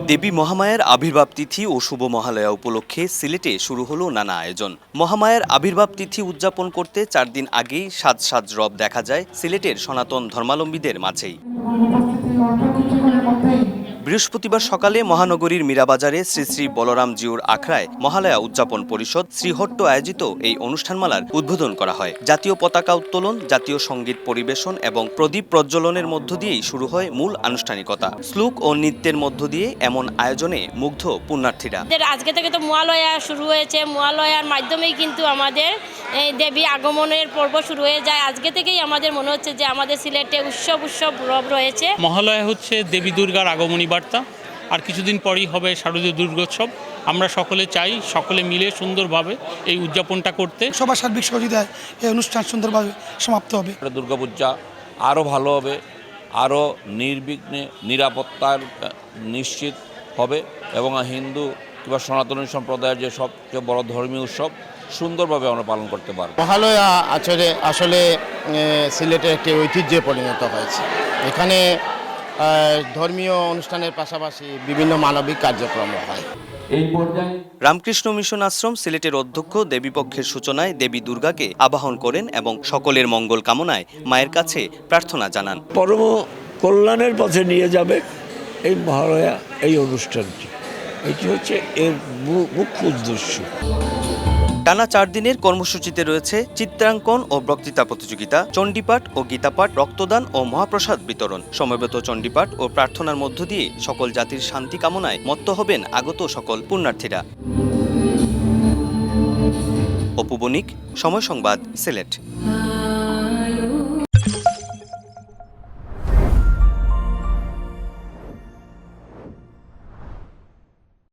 দেবী মহামায়ার আবির্ভাব তিথি ও শুভ মহালয়া উপলক্ষে সিলেটে শুরু হলো নানা আয়োজন। মহামায়ার আবির্ভাব তিথি উদযাপন করতে 4 দিন আগেই সাজ সাজ রব দেখা যায় সিলেটের সনাতন ধর্মাবলম্বীদের মাঝেই। বৃহস্পতিবার সকালে মহানগরীর মীরাবাজারে শ্রী শ্রী বলরাম জিউর আখড়ায় মহালয়া উদযাপন পরিষদ শ্রীহট্ট আয়োজিত এই অনুষ্ঠানমালার উদ্বোধন করা হয়। জাতীয় পতাকা উত্তোলন, জাতীয় সঙ্গীত পরিবেশন এবং প্রদীপ প্রজ্বলনের মধ্য দিয়েই শুরু হয় মূল আনুষ্ঠানিকতা। শ্লোক ও নৃত্যের মধ্য দিয়ে এমন আয়োজনে মুগ্ধ পুণ্যার্থীরা। আজকে থেকে তো মহালয়া শুরু হয়েছে, মহালয়ার মাধ্যমেই কিন্তু আমাদের দেবী আগমনের পর্ব শুরু হয়ে যায়। আজকে থেকেই আমাদের মনে হচ্ছে যে আমাদের সিলেটে উৎসব রব রয়েছে। মহালয়া হচ্ছে দেবী দুর্গার আগমনী বার্তা, আর কিছুদিন পরেই হবে শারদীয় দুর্গোৎসব। আমরা সকলে চাই সকলে মিলে সুন্দরভাবে এই উদযাপনটা করতে। সবার সার্বিক সহযোগিতায় এই অনুষ্ঠান সুন্দরভাবে সমাপ্ত হবে। দুর্গাপূজা আরও ভালো হবে, আরও নির্বিঘ্নে নিরাপত্তার নিশ্চিত হবে এবং হিন্দু কিংবা সনাতনী সম্প্রদায়ের যে সবচেয়ে বড় ধর্মীয় উৎসব সুন্দরভাবে আমরা পালন করতে পারব। মহালয়া আসলে সিলেটের একটি ঐতিহ্যে পরিণত হয়েছে। এখানে ধর্মীয় অনুষ্ঠানের পাশাপাশি বিভিন্ন মানবিক কার্যক্রম হয়। রামকৃষ্ণ মিশন আশ্রম সিলেটের অধ্যক্ষ দেবীপক্ষের সূচনায় দেবী দুর্গাকে আবাহন করেন এবং সকলের মঙ্গল কামনায় মায়ের কাছে প্রার্থনা জানান। পরম কল্যাণের পথে নিয়ে যাবে এই মহালয়া, এই অনুষ্ঠানটি, এটি হচ্ছে এর মুখ্য উদ্দেশ্য। টানা 4 দিনের কর্মসূচিতে রয়েছে চিত্রাঙ্কন ও বক্তৃতা প্রতিযোগিতা, চণ্ডীপাঠ ও গীতাপাঠ, রক্তদান ও মহাপ্রসাদ বিতরণ। সমবেত চণ্ডীপাঠ ও প্রার্থনার মধ্য দিয়ে সকল জাতির শান্তি কামনায় মত্ত হবেন আগত সকল পুণ্যার্থীরা। অপু বণিক, সময় সংবাদ, সিলেট।